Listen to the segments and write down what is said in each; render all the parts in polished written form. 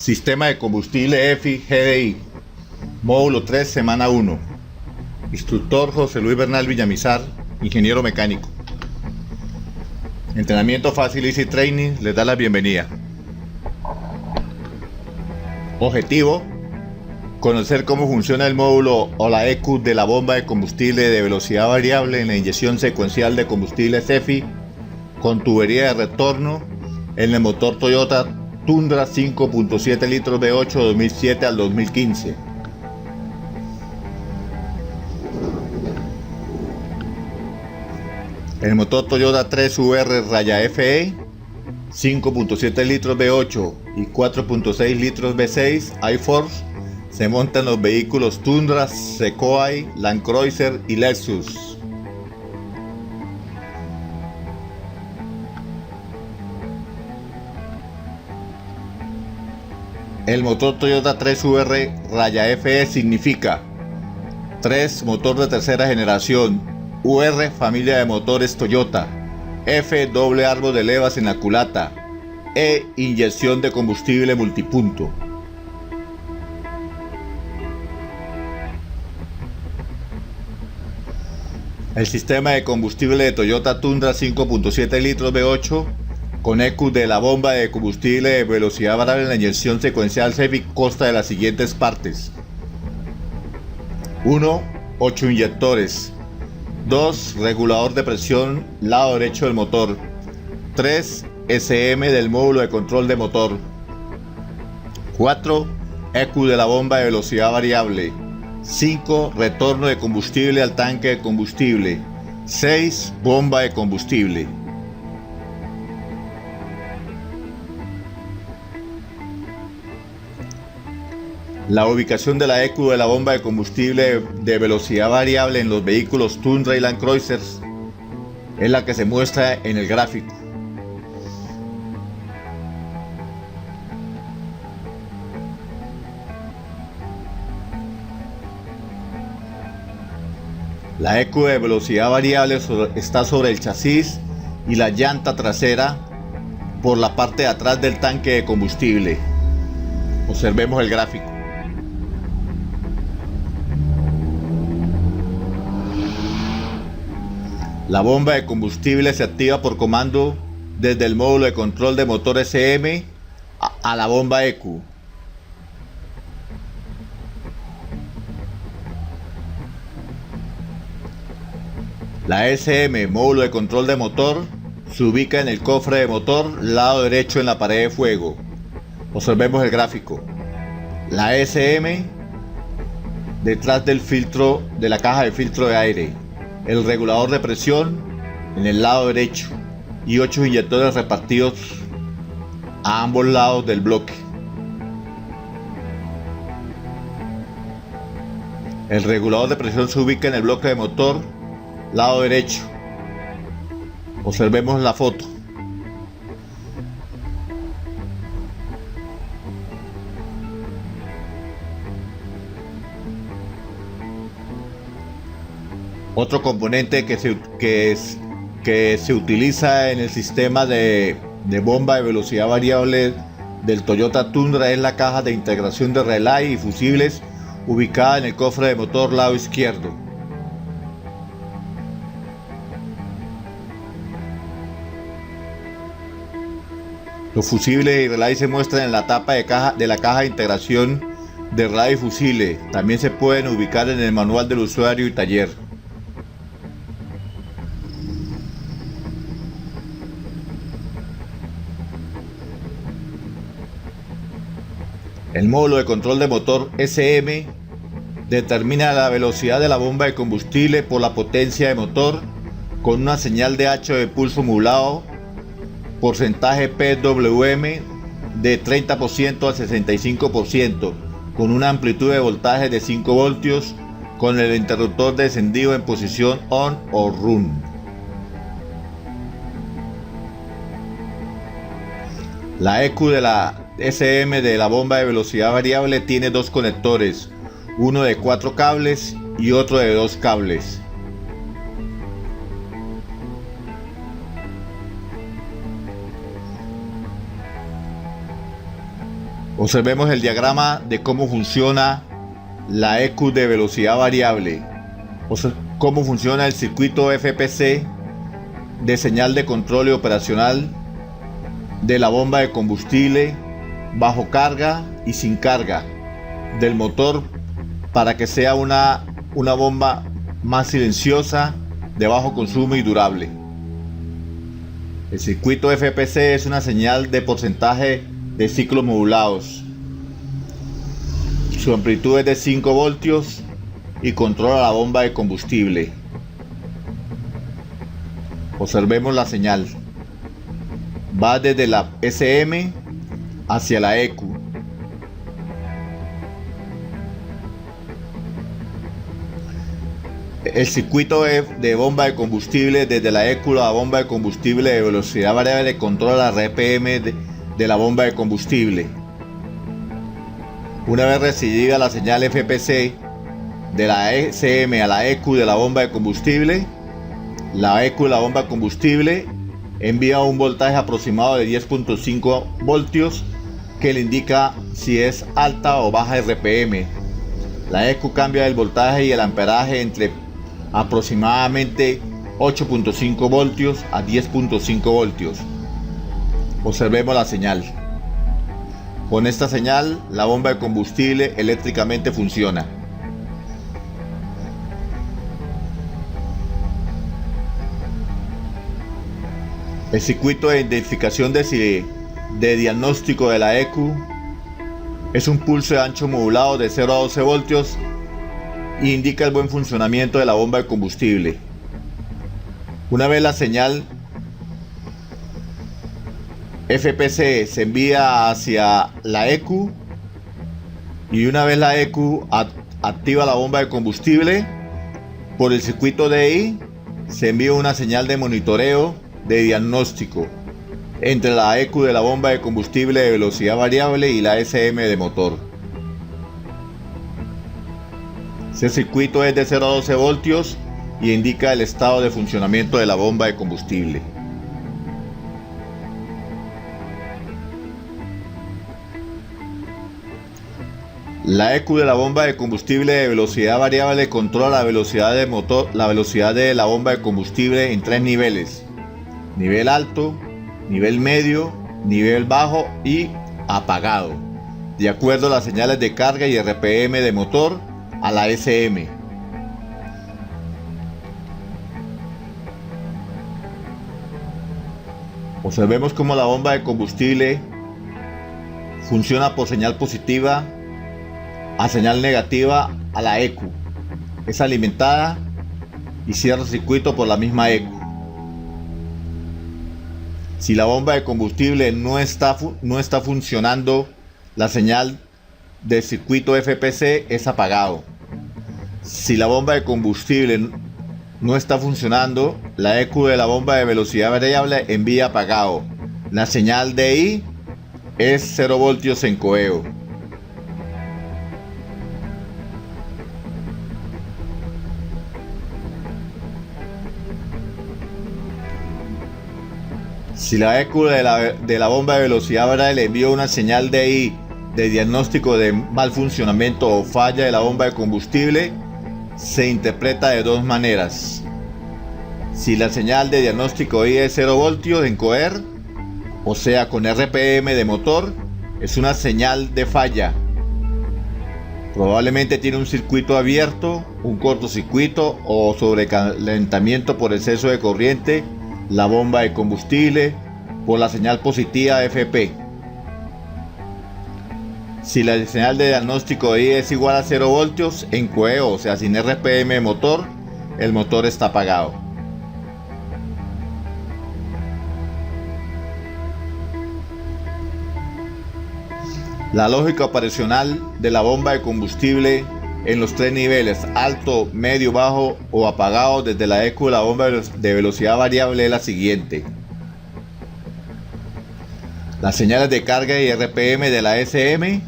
Sistema de combustible EFI GDI. Módulo 3, semana 1. Instructor José Luis Bernal Villamizar, ingeniero mecánico. Entrenamiento Fácil Easy Training les da la bienvenida. Objetivo: conocer cómo funciona el módulo o la ECU de la bomba de combustible de velocidad variable en la inyección secuencial de combustible EFI con tubería de retorno en el motor Toyota Tundra 5.7 litros V8 2007 al 2015. El motor Toyota 3VR FE 5.7 litros V8 y 4.6 litros V6 iForce se monta en los vehículos Tundra, Sequoia, Land Cruiser y Lexus. El motor Toyota 3VR FE significa 3 motor de tercera generación, UR familia de motores Toyota, F doble árbol de levas en la culata, E inyección de combustible multipunto. El sistema de combustible de Toyota Tundra 5.7 litros V8 con ECU de la bomba de combustible de velocidad variable en la inyección secuencial EFI consta de las siguientes partes: 1. 8 inyectores. 2. Regulador de presión lado derecho del motor. 3. SM del módulo de control de motor. 4. ECU de la bomba de velocidad variable. 5. Retorno de combustible al tanque de combustible. 6. Bomba de combustible. La ubicación de la ECU de la bomba de combustible de velocidad variable en los vehículos Tundra y Land Cruiser es la que se muestra en el gráfico. La ECU de velocidad variable está sobre el chasis y la llanta trasera por la parte de atrás del tanque de combustible. Observemos el gráfico. La bomba de combustible se activa por comando desde el módulo de control de motor SM a la bomba ECU. La SM, módulo de control de motor, se ubica en el cofre de motor, lado derecho en la pared de fuego. Observemos el gráfico. La SM detrás del filtro de la caja de filtro de aire. El regulador de presión en el lado derecho y 8 inyectores repartidos a ambos lados del bloque. El regulador de presión se ubica en el bloque de motor, lado derecho. Observemos la foto. Otro componente que se utiliza en el sistema de bomba de velocidad variable del Toyota Tundra es la caja de integración de relay y fusibles ubicada en el cofre de motor lado izquierdo. Los fusibles y relay se muestran en la tapa de la caja de integración de relay y fusible. También se pueden ubicar en el manual del usuario y taller. El módulo de control de motor SM determina la velocidad de la bomba de combustible por la potencia de motor con una señal de H de pulso modulado, porcentaje PWM de 30% a 65%, con una amplitud de voltaje de 5 voltios, con el interruptor de encendido en posición ON o RUN. La ECU de la SM de la bomba de velocidad variable tiene 2 conectores, uno de 4 cables y otro de 2 cables. Observemos el diagrama de cómo funciona la ECU de velocidad variable. Cómo funciona el circuito FPC de señal de control operacional de la bomba de combustible bajo carga y sin carga del motor para que sea una bomba más silenciosa, de bajo consumo y durable. El circuito FPC es una señal de porcentaje de ciclos modulados. Su amplitud es de 5 voltios y controla la bomba de combustible. Observemos la señal. Va desde la SM hacia la ECU. El circuito de bomba de combustible desde la ECU a la bomba de combustible de velocidad variable controla la RPM de la bomba de combustible. Una vez recibida la señal FPC de la SM a la ECU de la bomba de combustible, la ECU de la bomba de combustible envía un voltaje aproximado de 10.5 voltios que le indica si es alta o baja RPM. La ECU cambia el voltaje y el amperaje entre aproximadamente 8.5 voltios a 10.5 voltios. Observemos la señal. Con esta señal, la bomba de combustible eléctricamente funciona. El circuito de identificación de diagnóstico de la ECU es un pulso de ancho modulado de 0 a 12 voltios y indica el buen funcionamiento de la bomba de combustible. Una vez la señal FPC se envía hacia la ECU y una vez la ECU activa la bomba de combustible, por el circuito DI se envía una señal de monitoreo de diagnóstico entre la ECU de la bomba de combustible de velocidad variable y la SM de motor. Ese circuito es de 0 a 12 voltios y indica el estado de funcionamiento de la bomba de combustible. La ECU de la bomba de combustible de velocidad variable controla la velocidad del motor, la velocidad de la bomba de combustible en 3 niveles: nivel alto, nivel medio, nivel bajo y apagado, de acuerdo a las señales de carga y RPM de motor a la SM. Observemos cómo la bomba de combustible funciona por señal positiva a señal negativa a la ECU. Es alimentada y cierra el circuito por la misma ECU. Si la bomba de combustible no está funcionando, la señal del circuito FPC es apagado. Si la bomba de combustible no está funcionando, la ECU de la bomba de velocidad variable envía apagado. La señal DI es 0 voltios en coheo. Si la ECU de la bomba de velocidad variable envía una señal DI de diagnóstico de mal funcionamiento o falla de la bomba de combustible, se interpreta de dos maneras. Si la señal de diagnóstico DI es 0 voltios en coher, o sea con RPM de motor, es una señal de falla. Probablemente tiene un circuito abierto, un cortocircuito o sobrecalentamiento por exceso de corriente la bomba de combustible por la señal positiva FP. Si la señal de diagnóstico DI es igual a 0 voltios en coheo, o sea sin RPM de motor, el motor está apagado. La lógica operacional de la bomba de combustible en los 3 niveles, alto, medio, bajo o apagado desde la ECU de la bomba de velocidad variable es la siguiente. Las señales de carga y RPM de la SM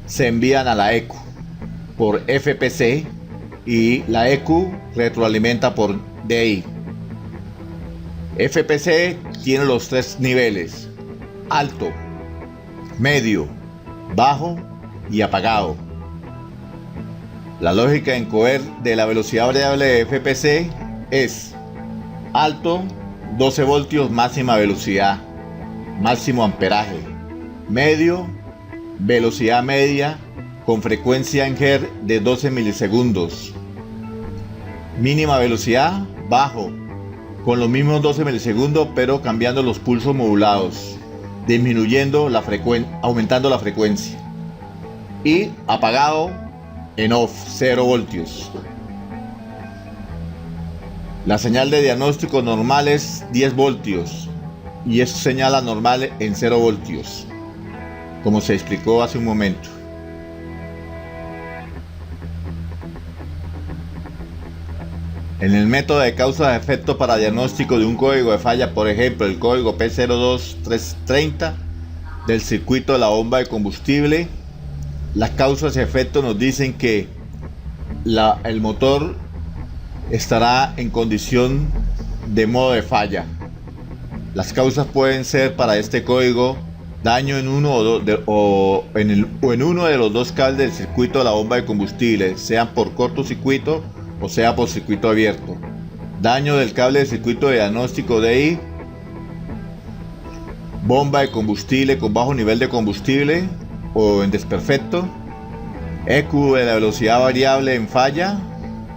se envían a la ECU por FPC y la ECU retroalimenta por DI. FPC tiene los 3 niveles: alto, medio bajo y apagado. La lógica en encoder de la velocidad variable de FPC es alto, 12 voltios máxima velocidad, máximo amperaje. Medio, velocidad media con frecuencia en Hz de 12 milisegundos. Mínima velocidad, bajo, con los mismos 12 milisegundos pero cambiando los pulsos modulados, aumentando la frecuencia. Y apagado en off, 0 voltios. La señal de diagnóstico normal es 10 voltios y es señal anormal en 0 voltios, como se explicó hace un momento. En el método de causa-efecto para diagnóstico de un código de falla, por ejemplo el código P02330 del circuito de la bomba de combustible, las causas y efectos nos dicen que el motor estará en condición de modo de falla. Las causas pueden ser para este código daño en uno en uno de los dos cables del circuito de la bomba de combustible, sean por cortocircuito o sea por circuito abierto. Daño del cable del circuito de diagnóstico DI, bomba de combustible con bajo nivel de combustible o en desperfecto, EQ de la velocidad variable en falla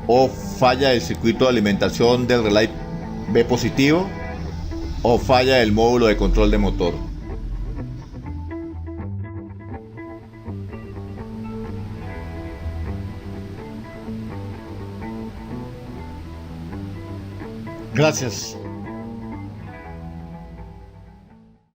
o falla del circuito de alimentación del relay B positivo o falla del módulo de control de motor. Gracias.